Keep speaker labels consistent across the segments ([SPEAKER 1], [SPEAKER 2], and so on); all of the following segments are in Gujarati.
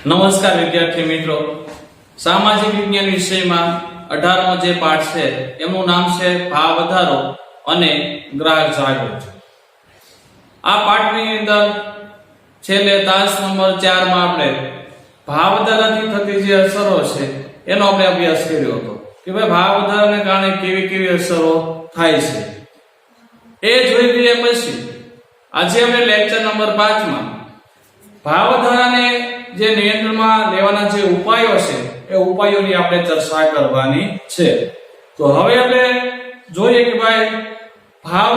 [SPEAKER 1] નમસ્કાર વિદ્યાર્થી મિત્રો, સામાજિક વિજ્ઞાન વિષયમાં 18મો જે પાઠ છે એનું નામ છે ભાવ વધારો અને ગ્રાહક જાગૃતિ. આ પાઠની અંદર છેલ્લે તાસ નંબર 4 માં આપણે ભાવ વધારાથી થતી જે અસરો છે એનો આપણે અભ્યાસ કર્યો હતો કે ભાઈ ભાવ વધારાને કારણે કેવી કેવી અસરો થાય છે. એ જોઈ લઈએ પછી આજે આપણે લેક્ચર નંબર 5 માં ભાવ વધારાને જે નિયંત્રણમાં લેવાના જે ઉપાયો છે એ ઉપાયોની આપણે ચર્ચા કરવાની છે. તો હવે આપણે જોઈએ કે ભાઈ ભાવ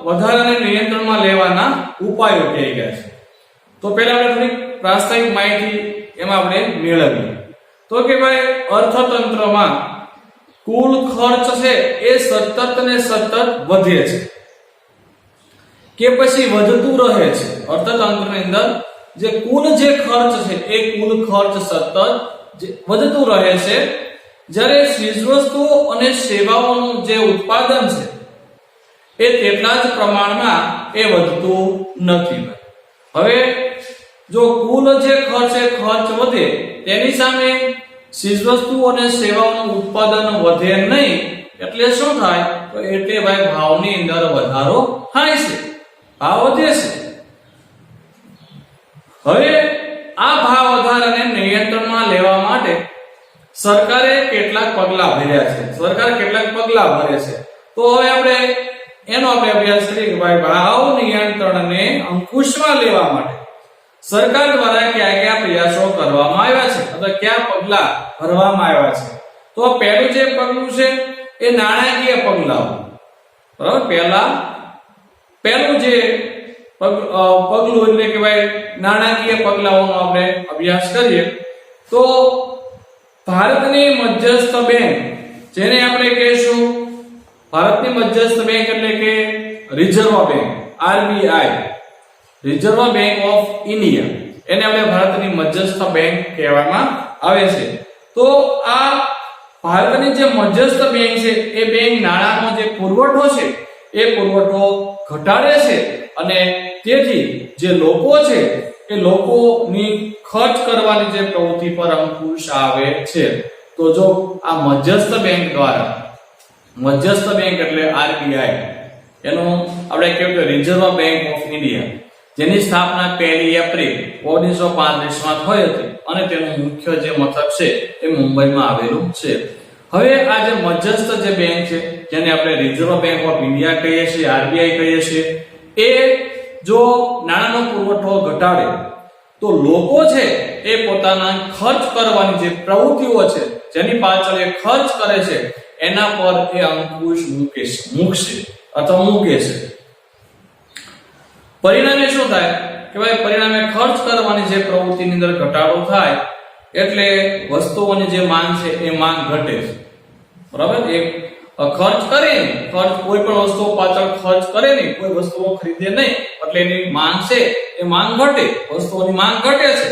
[SPEAKER 1] વધારાને નિયંત્રણમાં લેવાના ઉપાયો કઈ ગયા છે. તો પહેલા આપણે થોડી પ્રાસ્તાવિક માહિતી એમાં આપણે મેળવીએ. તો કે ભાઈ અર્થતંત્રમાં કુલ ખર્ચ છે એ સતત ને સતત વધે છે કે પછી વધતું રહે છે. અર્થતંત્રની અંદર જે કુલ જે ખર્ચ છે એ કુલ ખર્ચ સતત વધતું રહે છે, જ્યારે ચીજવસ્તુઓ અને સેવાઓનું જે ઉત્પાદન છે એ તેટલા જ પ્રમાણમાં એ વધતું નથી. હવે જો કુલ જે ખર્ચ છે ખર્ચ વધે તેની સામે ચીજવસ્તુઓ અને સેવાઓનું ઉત્પાદન વધે નહીં એટલે શું થાય? તો એટલે ભાઈ ભાવની અંદર વધારો થાય છે, ભાવ વધે છે. હવે આ ભાવ વધારાને નિયંત્રણમાં લેવા માટે સરકારે કેટલાક પગલાં ભર્યા છે. સરકાર કેટલાક પગલાં ભરે છે. તો હવે આપણે એનો અભ્યાસ કરીએ કે ભાઈ ભાવ નિયંત્રણને અંકુશમાં લેવા માટે સરકાર દ્વારા કયા કયા પ્રયાસો કરવામાં આવ્યા છે અથવા કયા પગલાં ભરવામાં આવ્યા છે. તો પહેલું જે પગલું છે એ નાણાકીય પગલાં. બરાબર, પહેલું જે પગલું એટલે કે ભાઈ નાણાકીય પગલાઓનો આપણે અભ્યાસ કરીએ તો ભારતની મધ્યસ્થ બેંક, જેને આપણે કહીશું ભારતની મધ્યસ્થ બેંક એટલે કે reserve bank, RBI, reserve bank of India, એને આપણે ભારતની મધ્યસ્થ બેંક કહેવામાં આવે છે. તો આ ભારતની જે મધ્યસ્થ બેંક છે એ બેંક નાણાંનો જે પુરવઠો છે એ પુરવઠો ઘટાડે છે અને તેથી જે લોકો છે એ લોકોની ખર્ચ કરવાની જે પ્રવૃત્તિ પર અંકુશ આવે છે. તો જો આ મધ્યસ્થ બેંક દ્વારા, મધ્યસ્થ બેંક એટલે આરબીઆઈ, એનું આપણે કહેવાય કે રિઝર્વ બેંક ઓફ ઇન્ડિયા, જેની સ્થાપના 1 એપ્રિલ 1935 માં થઈ હતી અને તેનું મુખ્ય જે મથક છે એ મુંબઈમાં આવેલું છે. હવે આ જે મધ્યસ્થ જે બેંક છે જેને આપણે રિઝર્વ બેંક ઓફ ઇન્ડિયા કહીએ છીએ, આરબીઆઈ કહીએ છીએ, એ જો નાણાંનો પુરવઠો ઘટાડે તો લોકો છે એ પોતાના ખર્ચ કરવાની જે પ્રવૃત્તિઓ છે જેની પાછળ એ ખર્ચ કરે છે એના પર એ અંકુશ મૂકશે અથવા મૂકે છે. પરિણામે શું થાય કે ભાઈ પરિણામે ખર્ચ કરવાની જે પ્રવૃત્તિની અંદર ઘટાડો થાય એટલે વસ્તુઓની જે માંગ છે એ માંગ ઘટે છે. બરાબર, એ ખર્ચ કરે નહીં, કોઈ પણ વસ્તુ પાછળ ખર્ચ કરે નહીં, કોઈ વસ્તુઓ ખરીદે નહીં એટલે એની માંગ છે એ માંગ ઘટે, વસ્તુઓની માંગ ઘટે છે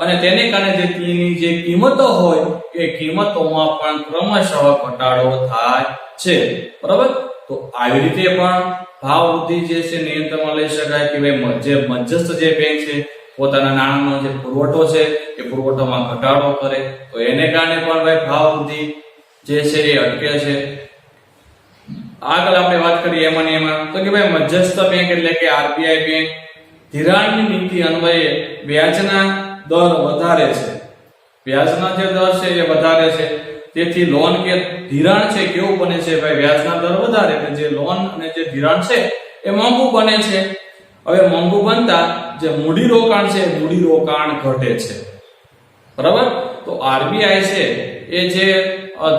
[SPEAKER 1] અને તેને કારણે જે તેની જે કિંમતો હોય એ કિંમતોમાં પણ ક્રમશઃ ઘટાડો થાય છે. બરાબર, તો આવી રીતે પણ ભાવ વૃદ્ધિ જે છે નિયંત્રણમાં લઈ શકાય કે ભાઈ જે મધ્યસ્થ જે બેંક છે પોતાના નાણાંનો જે પુરવઠો છે એ પુરવઠામાં ઘટાડો કરે તો એને કારણે પણ ભાઈ ભાવ વૃદ્ધિ જે છે એ અટકે છે. આગળ આપણે વાત કરીએ એમાં તો કે ભાઈ મધ્યસ્થ બેંક એટલે કે આરબીઆઈ બેંક ધિરાણની નીતિ અન્વયે વ્યાજના દર વધારે છે. વ્યાજના જે દર છે એ વધારે છે, તેથી લોન કે ધિરાણ છે કેવું બને છે ભાઈ? વ્યાજના દર વધારે એટલે જે લોન અને જે ધિરાણ છે એ મોંઘું બને છે. હવે મોંઘું બનતા જે મૂડી રોકાણ છે મૂડી રોકાણ ઘટે છે. બરાબર, તો આરબીઆઈ છે એ જે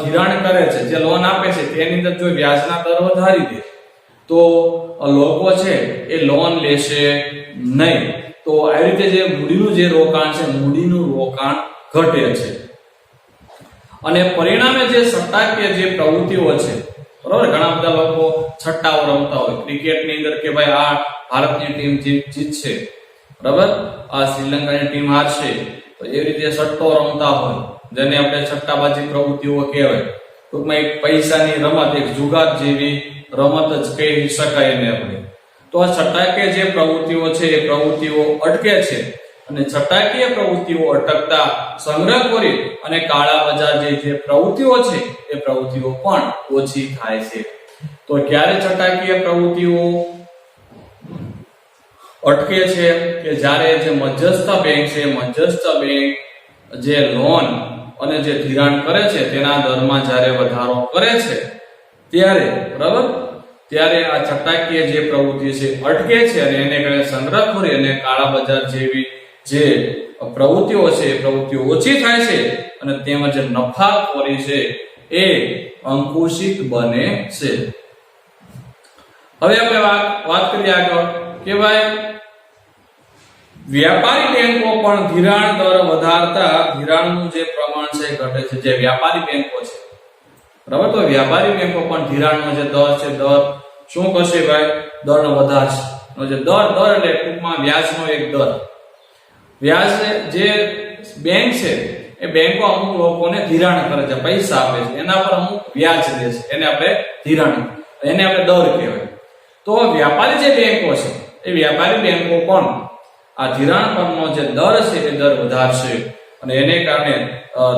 [SPEAKER 1] ધિરાણ કરે છે, જે લોન આપે છે તેની અંદર જો વ્યાજના દર વધારી દે તો લોકો છે એ લોન લેશે નહીં. તો આવી રીતે જે મૂડીનું જે રોકાણ છે મૂડીનું રોકાણ ઘટે છે અને પરિણામે જે સટ્ટાકીય જે પ્રવૃત્તિઓ છે, બરાબર, ઘણા બધા લોકો છટ્ટાઓ રમતા હોય ક્રિકેટની અંદર કે ભાઈ આ ભારતની ટીમ જીતશે, બરાબર, આ શ્રીલંકાની ટીમ હારશે, તો એવી રીતે સટ્ટો રમતા હોય જેને આપણે સટ્ટાબાજી પ્રવૃત્તિઓ કહેવાય. ટૂંકમાં એક પૈસાની રમત, એક જુગાર જેવી રમત જ કહી શકાય એને આપણે. તો આ સટ્ટાકીય જે પ્રવૃત્તિઓ છે એ પ્રવૃત્તિઓ અટકે છે અને છટાકીય પ્રવૃત્તિઓ અટકતા સંગ્રહખોરી અને કાળા બજાર જે પ્રવૃત્તિઓ છે એ પ્રવૃત્તિઓ પણ ઓછી થાય છે. તો ક્યારે છટાકીય પ્રવૃત્તિઓ અટકે છે કે જ્યારે જે મધ્યસ્થ બેંક છે, મધ્યસ્થ બેંક જે લોન અને જે ધિરાણ કરે છે તેના દરમાં જ્યારે વધારો કરે છે ત્યારે, બરાબર, ત્યારે આ છટાકીય જે પ્રવૃત્તિ છે અટકે છે અને એને કારણે સંગ્રહખોરી અને કાળા બજાર જેવી જે પ્રવૃત્તિઓ છે એ પ્રવૃત્તિઓ ઓછી થાય છે અને તેમજ નફાખોરી છે એ અંકુશિત બને છે. હવે આપણે વાત કરીએ આગળ કે ભાઈ વ્યાપારી બેંકો પણ ધિરાણ દર વધારતા ધિરાણનું જે પ્રમાણ છે ઘટે છે. જે વ્યાપારી બેંકો છે, બરાબર, તો વ્યાપારી બેંકો પણ ધિરાણનો જે દર છે દર શું કરશે ભાઈ? દરનો વધારશે. જે દર એટલે ટૂંકમાં વ્યાજનો એક દર. વ્યાજ જે બેંક છે એ બેંકો અમુક લોકોને ધિરાણ કરે છે, પૈસા આપે છે, એના પર અમુક વ્યાજ દે છે, એને આપણે ધિરાણ, એને આપણે દર કહેવાય. તો વ્યાપારી જે બેંકો છે એ વ્યાપારી બેંકો પણ આ ધિરાણ પરનો જે દર છે એ દર વધારશે અને એને કારણે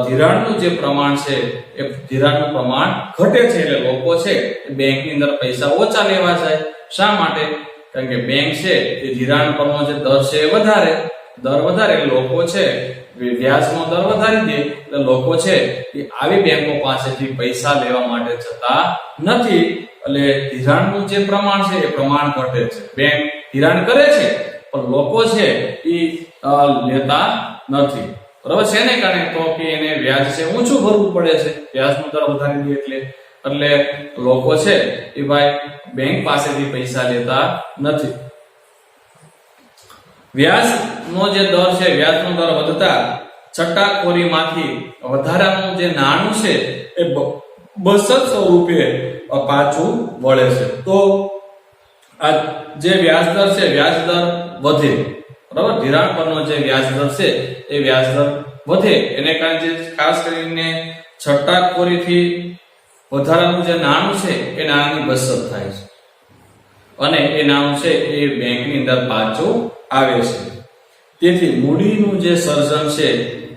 [SPEAKER 1] ધિરાણનું જે પ્રમાણ છે એ ધિરાણનું પ્રમાણ ઘટે છે. એટલે લોકો છે એ બેંકની અંદર પૈસા ઓછા લેવા જાય. શા માટે? કારણ કે બેંક છે એ ધિરાણ પરનો જે દર છે એ દર વધારે લોકો છે વ્યાજનો દર વધારી દે એટલે લોકો છે એ આવી બેંકો પાસેથી પૈસા લેવા માટે જતા નથી. એટલે ધિરાણનું જે પ્રમાણ છે એ પ્રમાણ ઘટે છે. બેંક ધિરાણ કરે છે પણ લોકો છે એ લેતા નથી, બરાબર છે. એને કારણે તો કે એને વ્યાજ છે ઊંચું ભરવું પડે છે, વ્યાજનો દર વધારી દે એટલે લોકો છે એ ભાઈ બેંક પાસેથી પૈસા લેતા નથી. વ્યાજનો જે દર છે, વ્યાજનો દર વધતા છટાખોરીમાંથી વધારાનું જે નાણું છે એ બચત સ્વરૂપે પાછું વળે છે. તો આ જે વ્યાજ દર છે, વ્યાજ દર વધે, બરાબર, ધિરાણ પરનો જે વ્યાજ દર છે એ વ્યાજ દર વધે. એને કારણે જે ખાસ કરીને છટાખોરીથી વધારાનું જે નાણું છે એ નાણાંની બચત થાય છે અને એ નાણું છે એ બેંકની અંદર પાછું આવે છે. તેથી મૂડીનું જે સર્જન છે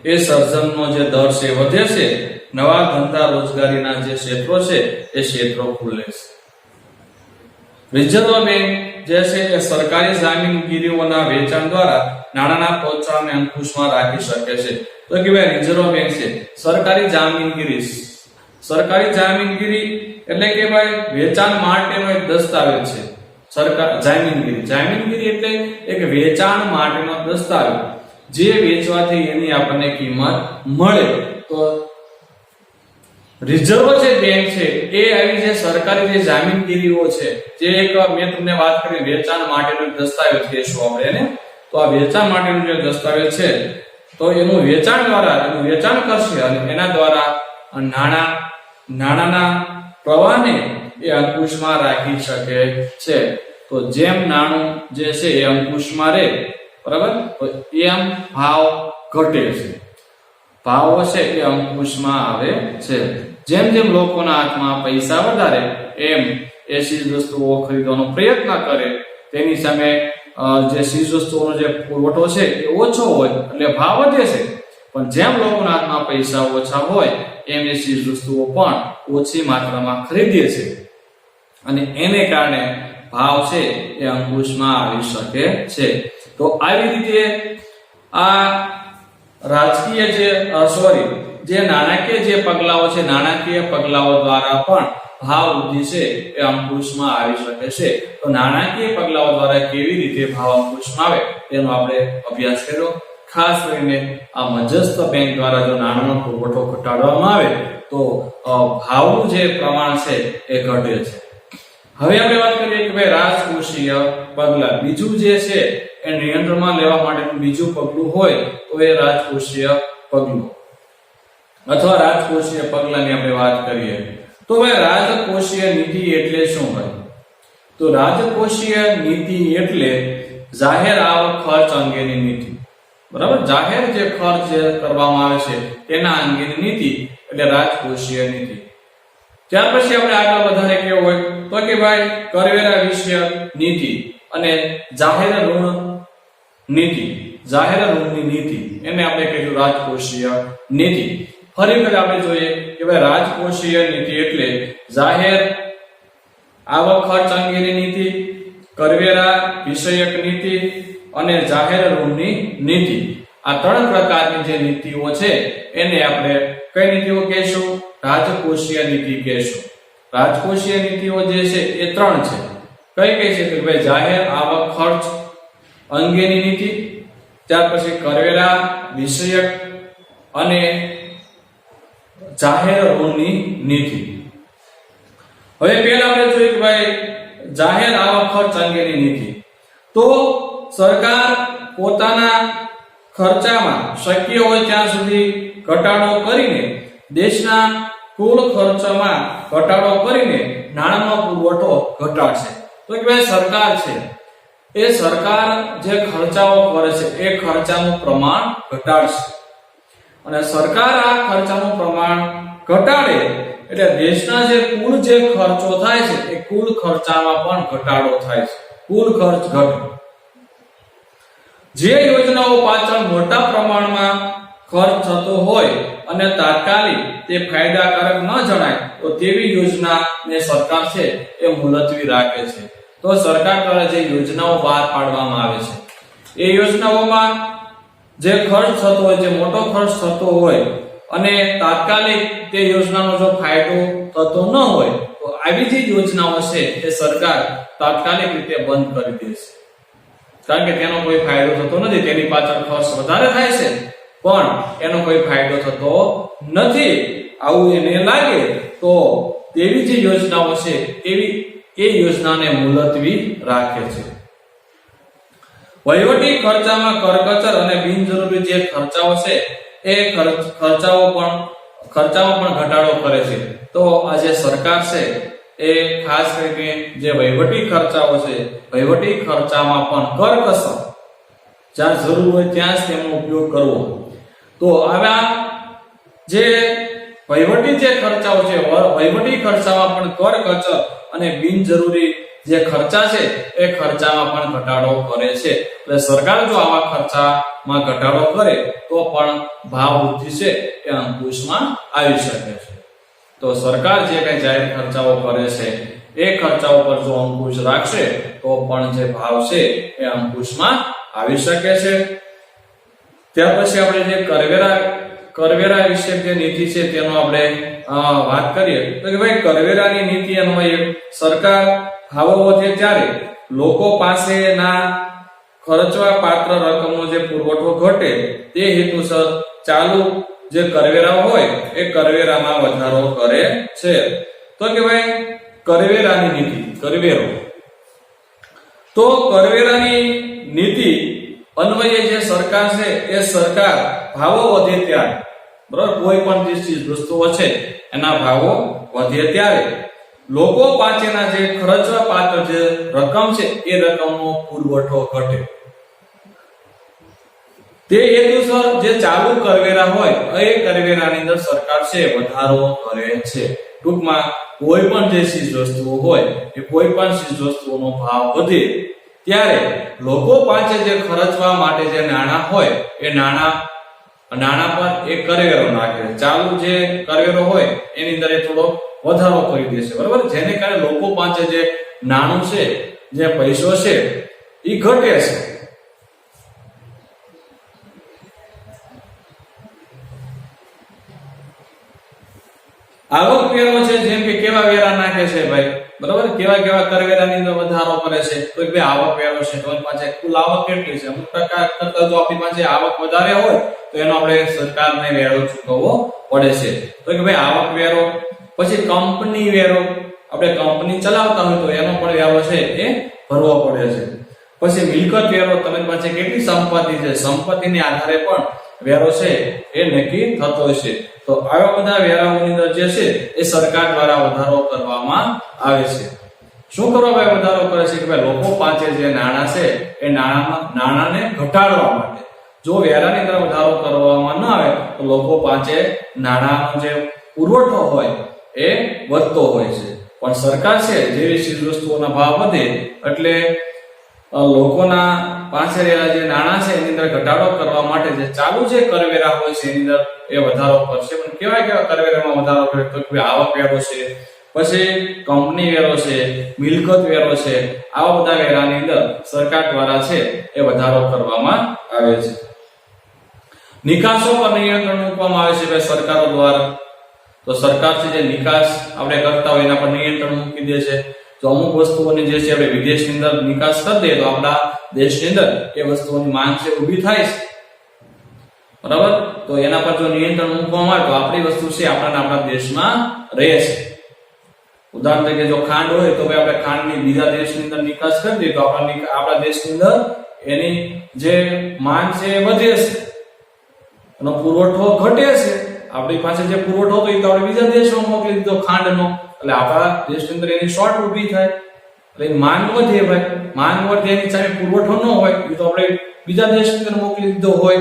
[SPEAKER 1] એ સર્જનનો જે દર છે વધે છે. નવા ધંધા રોજગારીના જે ક્ષેત્રો છે એ ક્ષેત્રો ખુલે છે. રિઝર્વ બેંક જે છે એ સરકારી જામીનગીરીઓના વેચાણ દ્વારા નાણાંના પ્રોત્સાહનને અંકુશમાં રાખી શકે છે. તો કે ભાઈ રિઝર્વ બેંક છે સરકારી જામીનગીરી એટલે કે ભાઈ વેચાણ માટેનો એક દસ્તાવેજ છે. સરકાર જામીનગીરી એટલે એક વેચાણ માટેનો દસ્તાવેજ જે વેચવાથી એની આપણને કિંમત મળે. તો રિઝર્વ જે બેંક છે એ આવી જે સરકારી જે જામીનગીરીઓ છે, જે એક મેં તમને વાત કરી વેચાણ માટેનો દસ્તાવેજ કહેશું આપણે એને. તો આ વેચાણ માટેનો જે દસ્તાવેજ છે તો એનું વેચાણ કરશે અને એના દ્વારા નાણાંના પ્રવાહને એ અંકુશમાં રાખી શકે છે. તો જેમ નાણું જે છે એ અંકુશમાં રહે, બરાબર, તો એમ ભાવ ઘટે છે, ભાવો છે એ અંકુશમાં આવે છે. જેમ જેમ લોકોના હાથમાં પૈસા વધારે એમ એ ચીજ વસ્તુઓ ખરીદવાનો પ્રયત્ન કરે, તેની સામે જે ચીજ વસ્તુઓનો જે પુરવઠો છે એ ઓછો હોય એટલે ભાવ વધે છે. પણ જેમ લોકોના હાથમાં પૈસા ઓછા હોય એમ એ ચીજ વસ્તુઓ પણ ઓછી માત્રામાં ખરીદે છે અને એને કારણે ભાવ છે એ અંકુશમાં આવી શકે છે. તો આવી રીતે આ રાજકીય જે નાણાકીય જે પગલાઓ છે, નાણાકીય પગલાઓ દ્વારા પણ ભાવ વૃદ્ધિ છે એ અંકુશમાં આવી શકે છે. તો નાણાકીય પગલાઓ દ્વારા કેવી રીતે ભાવ અંકુશમાં આવે તેનો આપણે અભ્યાસ કર્યો. ખાસ કરીને આ મધ્યસ્થ બેંક દ્વારા જો નાણાંનો પુરવઠો ઘટાડવામાં આવે તો ભાવનું જે પ્રમાણ છે એ ઘટે છે. હવે આપણે વાત કરીએ કે ભાઈ રાજકોષીય પગલા. બીજું જે છે એ નિયંત્રણમાં લેવા માટેનું બીજું પગલું હોય તો એ રાજકોષીય પગલું અથવા રાજકોષીય પગલાની આપણે વાત કરીએ તો ભાઈ રાજકોષીય નીતિ એટલે શું હોય? તો રાજકોષીય નીતિ એટલે જાહેર આવક ખર્ચ અંગેની નીતિ, બરાબર, જાહેર જે ખર્ચ કરવામાં આવે છે તેના અંગેની નીતિ એટલે રાજકોષીય નીતિ. ત્યાર પછી આપણે આગળ વધારે કેવું હોય તો કે ભાઈ કરવેરા વિષયક નીતિ અને જાહેર ઋણ નીતિ. જાહેર ઋણની નીતિ, એને આપણે કહીશું રાજકોષીય નીતિ. ફરી વખત આપણે જોઈએ કે ભાઈ રાજકોષીય નીતિ એટલે જાહેર આવક ખર્ચ અંગેની નીતિ, કરવેરા વિષયક નીતિ અને જાહેર ઋણની નીતિ. આ ત્રણ પ્રકારની જે નીતિઓ છે એને આપણે કઈ નીતિઓ કહીશું? રાજકોષીય નીતિ કહીશું. રાજકોષીય નીતિઓ જે છે એ ત્રણ છે. કઈ કઈ છે? કે ભાઈ જાહેર આવક ખર્ચ અંગેની નીતિ, ત્યાર પછી કરવેરા વિષયક અને જાહેર ઋણની નીતિ. હવે પહેલા આપણે જોઈએ કે ભાઈ જાહેર આવક ખર્ચ અંગેની નીતિ. તો સરકાર પોતાના ખર્ચામાં શક્ય હોય ત્યાં સુધી ઘટાડો કરીને દેશના કુલ ખર્ચમાં ઘટાડો કરીને નાણાંનો પુરવઠો ઘટાડશે. તો કે ભાઈ સરકાર છે એ સરકાર જે ખર્ચાઓ કરે છે એ ખર્ચાનું પ્રમાણ ઘટાડશે અને સરકાર આ ખર્ચાનું પ્રમાણ ઘટાડે એટલે દેશના જે કુલ જે ખર્ચો થાય છે એ કુલ ખર્ચામાં પણ ઘટાડો થાય છે. કુલ ખર્ચ ઘટે. જે યોજનાઓ પાછળ મોટા પ્રમાણમાં ખર્ચ થતો હોય અને તાત્કાલિક તે ફાયદાકારક ન જણાય તો તેવી યોજનાને સરકાર છે એ મુલતવી રાખે છે. તો સરકાર દ્વારા જે યોજનાઓ બહાર પાડવામાં આવે છે એ યોજનાઓમાં જે ખર્ચ થતો હોય, જે મોટો ખર્ચ થતો હોય અને તાત્કાલિક તે યોજનાનો જો ફાયદો થતો ન હોય તો આવી જે યોજનાઓ છે એ સરકાર તાત્કાલિક રીતે બંધ કરી દેશે. કારણ કે તેનો કોઈ ફાયદો થતો નથી, તેની પાછળ ખર્ચ વધારે થાય છે પણ એનો કોઈ ફાયદો થતો નથી, આવું એને લાગે તો તેવી જે યોજનાઓ છે એવી એ યોજનાને મુલતવી રાખે છે. વહીવટી ખર્ચામાં કરકસર અને બિનજરૂરી જે ખર્ચાઓ છે એ ખર્ચામાં પણ ઘટાડો કરે છે. તો આ જે સરકાર છે એ ખાસ કરીને જે વહીવટી ખર્ચાઓ છે, વહીવટી ખર્ચામાં પણ કરકસર, જ્યાં જરૂર હોય ત્યાં જ તેનો ઉપયોગ કરવો. તો આવા જે વહીવટી જે ખર્ચાઓ છે, વહીવટી ખર્ચામાં પણ કરકસર અને બિનજરૂરી જે ખર્ચા છે એ ખર્ચામાં પણ ઘટાડો કરે છે. એટલે સરકાર જો આવા ખર્ચામાં ઘટાડો કરે તો પણ ભાવ વૃદ્ધિ છે એ અંકુશમાં આવી શકે છે. તો સરકાર જે કઈ જાહેર ખર્ચાઓ કરે છે એ ખર્ચાઓ પર જો અંકુશ રાખશે તો પણ જે ભાવ છે એ અંકુશમાં આવી શકે છે. ત્યાર પછી આપણે જે કરવેરા વિશે જે નીતિ છે તેનો આપણે વાત કરીએ તો કે ભાઈ કરવેરાની નીતિ અન્વયે સરકાર ભાવો વધે ત્યારે લોકો પાસેના ખર્ચવા પાત્ર રકમનો જે પુરવઠો ઘટે તે હેતુસર ચાલુ જે કરવેરા હોય એ કરવેરામાં વધારો કરે છે. તો કે ભાઈ કરવેરાની નીતિ, કરવેરો. તો કરવેરાની નીતિ અન્વયે જે સરકાર છે એ સરકાર ભાવો વધે ત્યારે, બરાબર, કોઈ પણ જે ચીજ વસ્તુઓ છે એના ભાવો વધે ત્યારે લોકો પાસેના જે ખર્ચવા પાત્ર જે રકમ છે એ રકમનો પુરવઠો ઘટે. તે હેતુસર જે ચાલુ કરવેરા હોય એ કરવેરાની અંદર સરકાર છે વધારો કરે છે. ટૂંકમાં કોઈ પણ જે ચીજ વસ્તુઓ હોય એ કોઈ પણ ચીજ વસ્તુઓનો ભાવ વધે ત્યારે લોકો પાસે જે ખર્ચવા માટે જે નાણાં હોય એ નાણાં પર એ કરવેરો નાખે. ચાલુ જે કરવેરો હોય એની અંદર એ થોડો વધારો કરી દેશે, બરાબર, જેને કારણે લોકો પાસે જે નાણું છે, જે પૈસો છે એ ઘટે છે. આવક વેરો છે, જેમ કે કેવા વેરા નાખે છે ભાઈ, બરાબર, કેવા કરવેરાની અંદર વધારો કરે છે. તો ભાઈ આવક વેરો છે, તમારી પાસે કુલ આવક કેટલી છે, અમુક ટકા કરતા જો આપણી પાસે આવક વધારે હોય તો એનો આપણે સરકારને વેરો ચૂકવવો પડે છે. તો કે ભાઈ આવક વેરો, પછી કંપની વેરો, આપણે કંપની ચલાવતા હોય તો એનો પણ વેરો છે એ ભરવો પડે છે. પછી મિલકત વેરો, તમારી પાસે કેટલી સંપત્તિ છે, સંપત્તિને આધારે પણ વેરો છે એ નક્કી થતો છે. તો આવા બધા વેરાઓની અંદર જે છે એ સરકાર દ્વારા વધારો કરવામાં આવે છે. શું કરવા ભાઈ વધારો કરે છે? કે ભાઈ લોકો પાસે જે નાણાં છે એ નાણાંને ઘટાડવા માટે. જો વેરાની અંદર વધારો કરવામાં ન આવે તો લોકો પાસે નાણાંનો જે પુરવઠો હોય એ વધતો હોય છે. પણ સરકાર છે જેવી ચીજ વસ્તુઓના ભાવ વધે એટલે લોકોના પાસે રહેલા જે નાણાં છે એની અંદર ઘટાડો કરવા માટે જે ચાલુ જે કરવેરા હોય છે એની અંદર એ વધારો કરશે. પણ કેવા કરવેરામાં વધારો કરે તો કે આવક વેરો છે, પછી કંપની વેરો છે, મિલકત વેરો છે, આવા બધા વેરાની અંદર સરકાર દ્વારા છે એ વધારો કરવામાં આવે છે. નિકાસો પર નિયંત્રણ મૂકવામાં આવે છે ભાઈ સરકારો દ્વારા. તો સરકાર છે જે નિકાસ આપણે કરતા હોય એના પર નિયંત્રણ મૂકી દે છે. તો અમુક વસ્તુઓની જે છે આપણે વિદેશની અંદર નિકાસ કરી દઈએ તો આપણા દેશની અંદર એ વસ્તુઓની માંગ છે ઊભી થાય છે, બરાબર. તો એના પર જો નિયંત્રણ મૂકવામાં આવે તો આપણી વસ્તુ છે આપણા દેશમાં રહે છે. ઉદાહરણ તરીકે જો ખાંડ હોય તો આપણે ખાંડની બીજા દેશની અંદર નિકાસ કરી દઈએ તો આપણા દેશની અંદર એની જે માંગ છે એ વધે છે, એનો પુરવઠો ઘટે છે. આપણી પાસે જે પુરવઠો હતો એ તો આપણે બીજા દેશમાં મોકલી દીધો ખાંડનો, એટલે આપણા દેશની અંદર એની શોર્ટ ઊભી થાય, એટલે માંગ વધે ભાઈ. માંગ વધે એની સામે પુરવઠો ન હોય એ તો આપણે બીજા દેશની અંદર મોકલી દીધો હોય,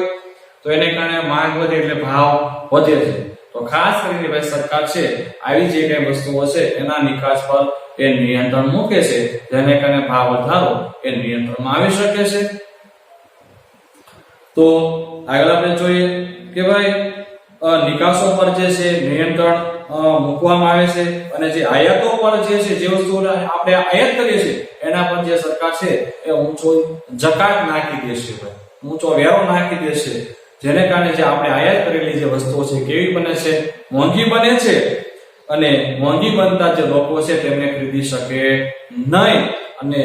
[SPEAKER 1] તો એને કારણે માંગ વધે એટલે ભાવ વધે છે. તો ખાસ કરીને ભાઈ સરકાર છે આવી જે કઈ વસ્તુઓ છે એના નિકાસ પર એ નિયંત્રણ મૂકે છે, જેને કારણે ભાવ વધારો એ નિયંત્રણમાં આવી શકે છે. તો આગળ આપણે જોઈએ કે ભાઈ નિકાસો પર જે છે નિયંત્રણ મૂકવામાં આવે છે, અને જે આયાતો પર જે છે જે વસ્તુઓ આપણે આયાત કરીએ છીએ એના પર જે સરકાર છે એ ઊંચો જકાત નાખી દેશે, ઊંચો વેરો નાખી દેશે, જેને કારણે જે આપણે આયાત કરેલી જે વસ્તુઓ છે કેવી બને છે, મોંઘી બને છે, અને મોંઘી બનતા જે લોકો છે તેમને ખરીદી શકે નહીં, અને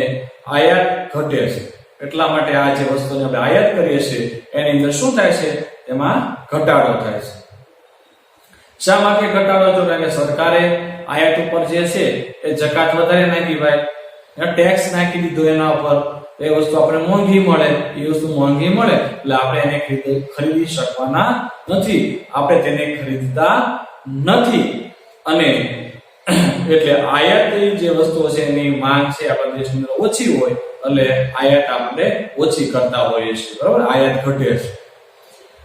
[SPEAKER 1] આયાત ઘટે છે. એટલા માટે આ જે વસ્તુને આપણે આયાત કરીએ છીએ એની અંદર શું થાય છે, એમાં ઘટાડો થાય છે. શા માટે ઘટાડો થયો? કારણ કે સરકારે આયાત ઉપર જે છે એ જકાત વધારે નાખી ભાઈ, ટેક્સ નાખી દીધો એના ઉપર. એ વસ્તુ આપણે મોંઘી મળે, એ વસ્તુ મોંઘી મળે એટલે આપણે એને ખરીદી શકવાના નથી, આપણે તેને ખરીદતા નથી, અને એટલે આયાત જે વસ્તુઓ છે એની માંગ છે આપણા દેશની અંદર ઓછી હોય એટલે આયાત આપણે ઓછી કરતા હોઈએ છીએ, બરાબર. આયાત ઘટે છે.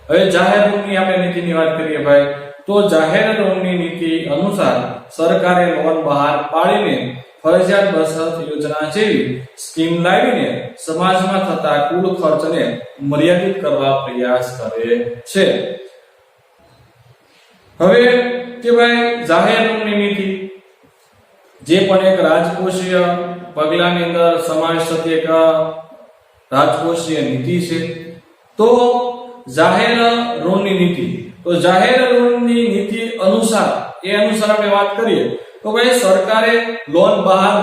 [SPEAKER 1] હવે જાહેર ઋણની આપણે નીતિની વાત કરીએ ભાઈ, તો જાહેર ઋણની નીતિ અનુસાર સરકારે લોન બહાર પાડીને ફરજિયાત બચત યોજના જેવી સ્કીમ લાવીને સમાજમાં થતા કુલ ખર્ચને મર્યાદિત કરવા પ્રયાસ કરે છે. હવે કે ભાઈ જાહેર ઋણની નીતિ જે પણ એક રાજકોષીય પગલાની અંદર સમાવેશ થતી એક રાજકોષીય નીતિ છે. તો જાહેર ઋણની નીતિ, તો જાહેર ઋણની નીતિ અનુસાર આપણે વાત કરીએ તો ભાઈ સરકારે લોન બહાર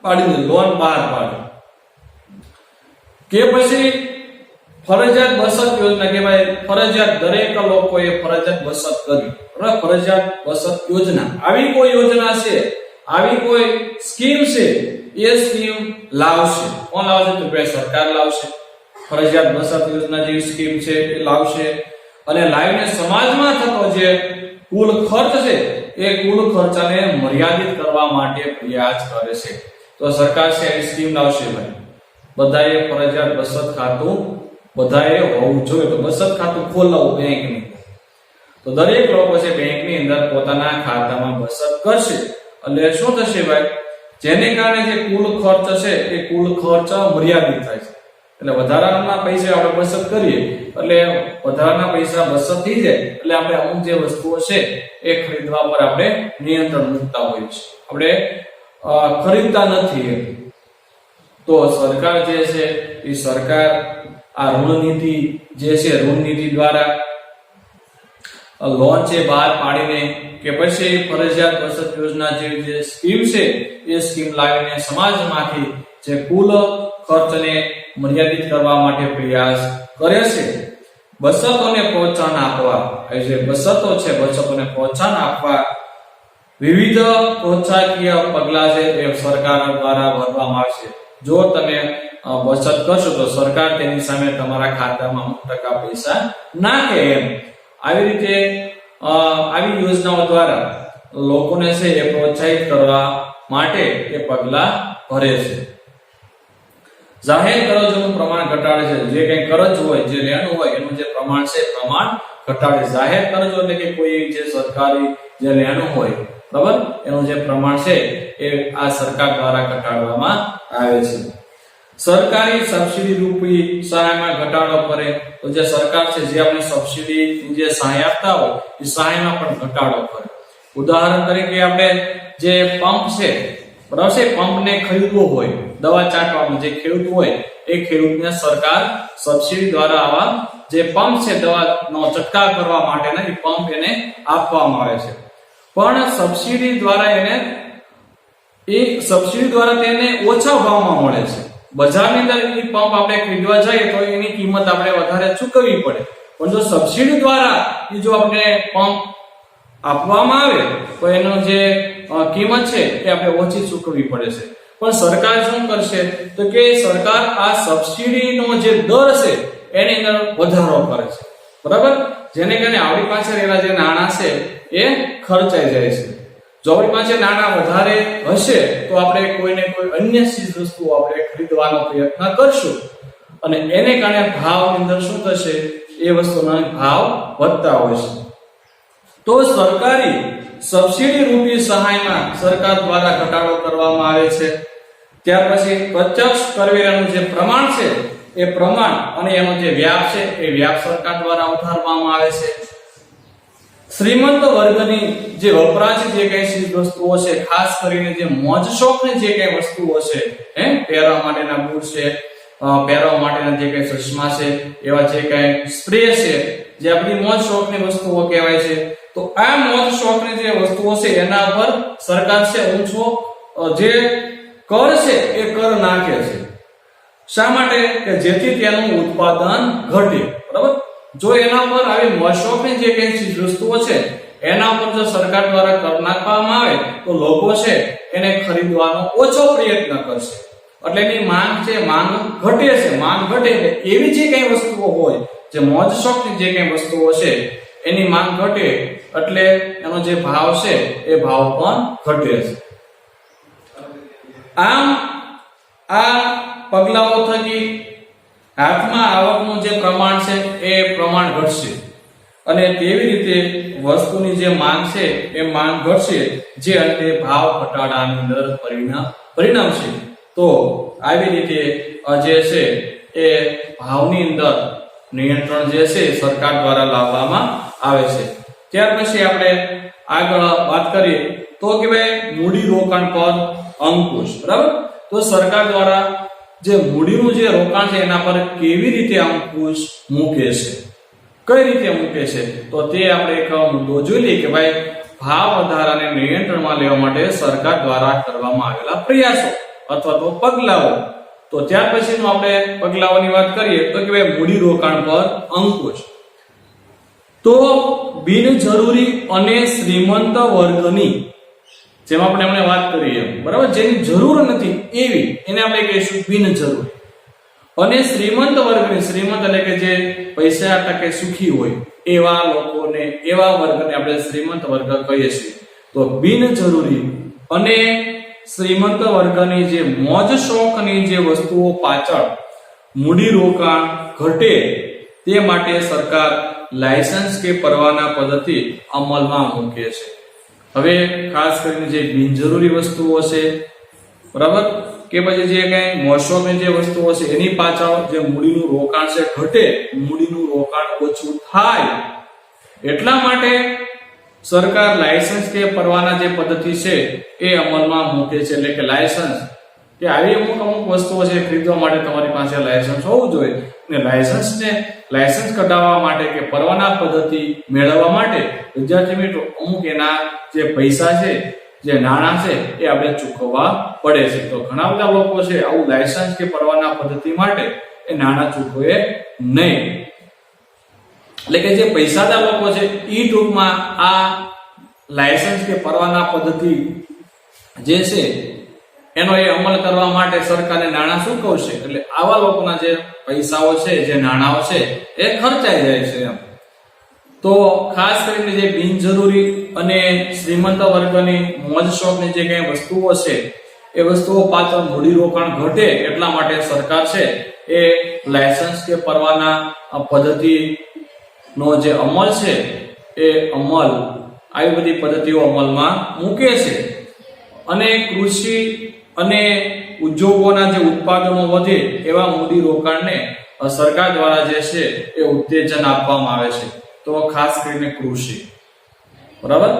[SPEAKER 1] પાડી કે પછી ફરજિયાત બચત યોજના કે ભાઈ ફરજિયાત દરેક લોકોએ ફરજિયાત બચત કરી, બરાબર. ફરજિયાત બચત યોજના, આવી કોઈ યોજના છે, આવી કોઈ સ્કીમ છે, એ સ્કીમ લાવશે. કોણ લાવશે? તો ભાઈ સરકાર લાવશે. ફરજિયાત બચત યોજના જેવી સ્કીમ છે એ લાવશે, અને લાવીને સમાજમાં થતો જે કુલ ખર્ચ છે એ કુલ ખર્ચને મર્યાદિત કરવા માટે પ્રયાસ કરે છે. તો સરકાર છે એ સ્કીમ લાવશે ભાઈ. બધાએ ફરજિયાત બચત ખાતું બધાએ હોવું જોઈએ. તો બચત ખાતું ખોલાવવું બેંકની, તો દરેક લોકો છે બેંકની અંદર પોતાના ખાતામાં બચત કરશે, એટલે શું થશે ભાઈ, જેને કારણે જે કુલ ખર્ચ છે એ કુલ ખર્ચ મર્યાદિત થાય છે. એટલે વધારાના પૈસા આપણે બચત કરીએ એટલે વધારાના પૈસા બચત થઈ જાય એટલે આપણે અમુક જે વસ્તુઓ છે એ ખરીદવા પર આપણે નિયંત્રણ મૂકતા હોઈએ છીએ, આપણે ખરીદતા નથી. તો સરકાર જે છે એ સરકાર આ ઋણ નીતિ જે છે ઋણ નીતિ દ્વારા લોન છે બહાર પાડીને કે પછી ફરજિયાત બચત યોજના જેવી જે સ્કીમ છે એ સ્કીમ લાવીને સમાજમાંથી જે કુલ ખર્ચને મર્યાદિત કરવા માટે પ્રયાસ કરે છે. બચતોને પ્રોત્સાહન આપવા, એ જે બચતો છે બચતોને પ્રોત્સાહન આપવા વિવિધ પ્રોત્સાહકીય પગલાં છે એ સરકાર દ્વારા ભરવામાં આવે છે. જો તમે બચત કરશો તો સરકાર તેની સામે તમારા ખાતામાં અમુક ટકા પૈસા નાખે એમ. આવી રીતે આવી યોજનાઓ દ્વારા લોકોને છે એ પ્રોત્સાહિત કરવા માટે એ પગલાં ભરે છે. જાહેર કરજોનું પ્રમાણ ઘટાડે છે. જે કંઈ કરજ હોય, જે લેણું હોય એનું જે પ્રમાણ છે પ્રમાણ ઘટાડે. જાહેર કરજો એટલે કે કોઈ જે સરકારી જે લેણું હોય, બરાબર, એનું જે પ્રમાણ છે એ આ સરકાર દ્વારા ઘટાડવામાં આવે છે. સરકારી સબસિડી રૂપી સહાયમાં ઘટાડો કરે, તો જે સરકાર છે જે આપણે સબસિડી જે સહાય આપતા હોય એ સહાયમાં પણ ઘટાડો કરે. ઉદાહરણ તરીકે આપણે જે પંપ છે બરાબર છે, પંપને ખરીદવો હોય, દવા છાંટવામાં જે ખેડૂત હોય એ ખેડૂતને સરકાર સબસિડી દ્વારા આવા જે પંપ છે દવાનો છંટકાવ કરવા માટેના એ પંપ એને આપવામાં આવે છે. પણ સબસિડી દ્વારા તેને ઓછા ભાવમાં મળે છે. બજારની અંદર એ પંપ આપણે ખરીદવા જઈએ તો એની કિંમત આપણે વધારે ચૂકવવી પડે, પણ જો સબસિડી દ્વારા એ જો આપણે પંપ આપવામાં આવે તો એનો જે કિંમત છે એ આપણે ઓછી ચૂકવવી પડે છે. પણ સરકાર શું કરશે તો કે સરકાર આ સબસિડીનો જે દર છે એની અંદર વધારો કરે છે, બરાબર, જેને કારણે આપણી પાસે રહેલા જે નાણાં છે એ ખર્ચાઈ જાય છે. જો આપણી પાસે નાણાં વધારે હશે તો આપણે કોઈને કોઈ અન્ય ચીજ વસ્તુઓ આપણે ખરીદવાનો પ્રયત્ન કરશું અને એને કારણે ભાવની અંદર શું થશે, એ વસ્તુના ભાવ વધતા હોય છે. તો સરકારી સબસિડી રૂપી સહાયમાં સરકાર દ્વારા ઘટાડો કરવામાં આવે છે. ત્યાર પછી પ્રત્યક્ષ કરવેરાનું જે પ્રમાણ છે એ પ્રમાણ અને એનો જે વ્યાપ છે એ વ્યાપ સરકાર દ્વારા વધારવામાં આવે છે. શ્રીમંત વર્ગની જે વપરાશી જે કઈ ચીજ વસ્તુઓ છે, ખાસ કરીને જે મોજ શોખની જે કઈ વસ્તુઓ છે, પહેરવા માટેના બૂટ છે, પહેરવા માટેના જે કઈ ચશ્મા છે, એવા જે કઈ સ્પ્રે છે, જે આપણી મોજ શોખની વસ્તુઓ કહેવાય છે. તો આ મોજ શોખની જે વસ્તુઓ છે એના પર સરકાર છે ઊંચો જે કર છે એ કર નાખે છે. શા માટે કે જેથી તેનું ઉત્પાદન ઘટે, બરાબર. જો એના પર આવી મોજ શોખની જે કઈ ચીજ વસ્તુઓ છે એના પર જો સરકાર દ્વારા કર નાખવામાં આવે તો લોકો છે એને ખરીદવાનો ઓછો પ્રયત્ન કરશે, એટલે એની માંગ છે માંગ ઘટે છે. માંગ ઘટે એટલે એવી જે કઈ વસ્તુઓ હોય, જે મોજ શોખની જે કઈ વસ્તુઓ છે એની માંગ ઘટે એટલે એનો જે ભાવ છે એ ભાવ પણ ઘટે છે. આમ આ પગલાઓ થકી હાથમાં આવકનું જે પ્રમાણ છે એ પ્રમાણ ઘટશે અને તેવી રીતે વસ્તુની જે માંગ છે એ માંગ ઘટશે, જે અંતે ભાવ ઘટાડાની અંદર પરિણમશે. તો આવી રીતે જે છે એ ભાવની અંદર નિયંત્રણ જે છે સરકાર દ્વારા લાવવામાં આવે છે. ત્યાર પછી આપણે આગળ વાત કરીએ તો કે ભાઈ મૂડી રોકાણ પર અંકુશ, બરાબર. તો સરકાર દ્વારા જે મૂડીનું જે રોકાણ છે એના પર કેવી રીતે અંકુશ મૂકે છે, કઈ રીતે મૂકે છે, તો તે આપણે એક મુદ્દો જોઈ લઈએ કે ભાઈ ભાવ વધારાને નિયંત્રણમાં લેવા માટે સરકાર દ્વારા કરવામાં આવેલા પ્રયાસો અથવા તો પગલાઓ. તો ત્યાર પછીનું આપણે પગલાઓની વાત કરીએ તો કે ભાઈ મૂડી રોકાણ પર અંકુશ. તો બિનજરૂરી અને શ્રીમંત વર્ગની, જેમ આપણે હમણે વાત કરી એમ, બરાબર, જેની જરૂર નથી એવી એને આપણે કહીશું બિનજરૂરી. અને શ્રીમંત વર્ગની, શ્રીમંત એટલે કે જે પૈસા ટકે સુખી હોય એવા લોકોને, એવા વર્ગને આપણે શ્રીમંત વર્ગ કહીએ છીએ. તો બિનજરૂરી અને શ્રીમંત વર્ગની જે મોજ શોખની જે વસ્તુઓ પાછળ મૂડી રોકાણ ઘટે તે માટે સરકાર લાયસન્સ કે પરવાના પદ્ધતિ અમલમાં મૂકે છે. હવે ખાસ કરીને જે બિનજરૂરી વસ્તુઓ છે, બરાબર, કે પછી જે કઈ મોસમની જે વસ્તુઓ છે એની પાછળ જે મૂડીનું રોકાણ છે ઘટે, મૂડીનું રોકાણ ઓછું થાય એટલા માટે સરકાર લાયસન્સ કે પરવાના જે પદ્ધતિ છે એ અમલમાં મૂકે છે. એટલે કે લાયસન્સ કે આવી અમુક વસ્તુઓ છે ખરીદવા માટે તમારી પાસે લાયસન્સ હોવું જોઈએ, અને લાયસન્સ કઢાવવા માટે કે પરવાના પદ્ધતિ મેળવવા માટે વિદ્યાર્થી મિત્રો અમુક એના જે પૈસા છે, જે નાણાં છે એ આપણે ચૂકવવા પડે છે. તો ઘણા બધા લોકો છે આવું લાયસન્સ કે પરવાના પદ્ધતિ માટે એ નાણાં ચૂકવે નહીં. એટલે કે જે પૈસાદાર લોકો છે એ ટૂંકમાં આ લાયસન્સ કે પરવાના પદ્ધતિ જે છે એનો એ અમલ કરવા માટે સરકારે નાણાં ચૂકવશે. એટલે આવા લોકોના જે પૈસાઓ છે, જે નાણાંઓ છે એ ખર્ચાઈ જાય છે એમ. તો ખાસ કરીને જે બિનજરૂરી અને શ્રીમંત વર્ગની મોજ શોખની જે કઈ વસ્તુઓ છે એ વસ્તુઓ પાછળ મૂડી રોકાણ ઘટે એટલા માટે સરકાર છે એ લાયસન્સ કે પરવાના પદ્ધતિ નો જે અમલ છે એ આવી બધી પદ્ધતિઓ અમલમાં મૂકે છે. અને કૃષિ અને ઉદ્યોગોના જે ઉત્પાદનો વધે એવા મૂડી રોકાણને સરકાર દ્વારા જે છે એ ઉત્તેજન આપવામાં આવે છે. તો ખાસ કરીને કૃષિ, બરાબર.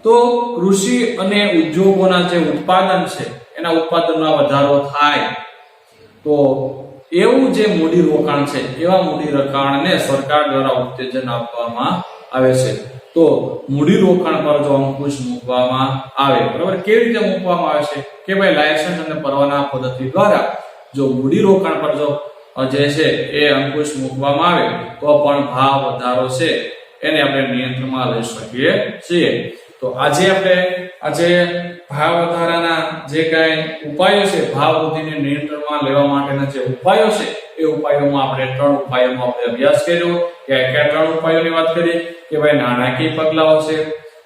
[SPEAKER 1] તો કૃષિ અને ઉદ્યોગોના જે ઉત્પાદન છે એના ઉત્પાદનમાં વધારો થાય તો એવું જે મૂડી રોકાણ છે એવા મૂડી રોકાણને સરકાર દ્વારા ઉત્તેજન આપવામાં આવે છે. તો મૂડી રોકાણ પર જો અંકુશ મૂકવામાં આવે, બરાબર, કેવી રીતે મૂકવામાં આવે છે કે ભાઈ લાયસન્સ અને પરવાના પદ્ધતિ દ્વારા જો મૂડી રોકાણ પર જો જે છે એ અંકુશ મૂકવામાં આવે તો પણ ભાવ વધારો છે એને આપણે નિયંત્રણમાં લઈ શકીએ છીએ. તો આજે ભાવ વધારાના જે કાંઈ ઉપાયો છે, ભાવ વૃદ્ધિને નિયંત્રણમાં લેવા માટેના જે ઉપાયો છે એ ઉપાયોમાં આપણે 3 ઉપાયોનો આપણે અભ્યાસ કર્યો. કે કયા 3 ઉપાયોની વાત કરીએ કે ભાઈ નાણાકીય પગલાઓ છે,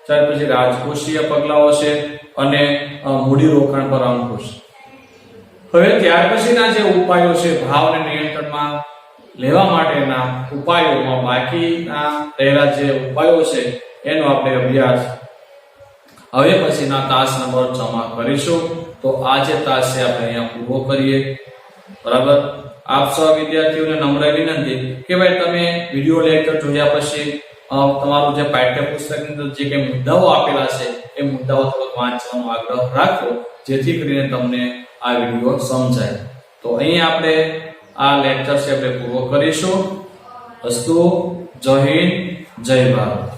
[SPEAKER 1] ત્યાર પછી રાજકોષીય પગલાઓ છે અને મૂડી રોકાણ પર અંકુશ. હવે ત્યાર પછીના જે ઉપાયો છે ભાવને નિયંત્રણમાં લેવા માટેના ઉપાયોમાં બાકીના રહેલા જે ઉપાયો છે એનો આપણે અભ્યાસ હવે પછીના તાસ નંબર 6 માં કરીશું. તો આ જે તાસ છે આપણે અહીંયા પૂરો કરીએ, બરાબર. આપ સૌ વિદ્યાર્થીઓને નમ્ર વિનંતી કે ભાઈ તમે વિડિયો લેક્ચર જોયા પછી તમારું જે પાઠ્યપુસ્તકની અંદર જે કે મુદ્દાઓ આપેલા છે એ મુદ્દાઓ થોડોક વાંચવાનો આગ્રહ રાખો જેથી કરીને તમને આ વિડિયો સમજાય. તો અહીં આપણે આ લેક્ચર છે આપણે પૂરો કરીશું. અસ્તુ. જય હિન્દ, જય ભારત.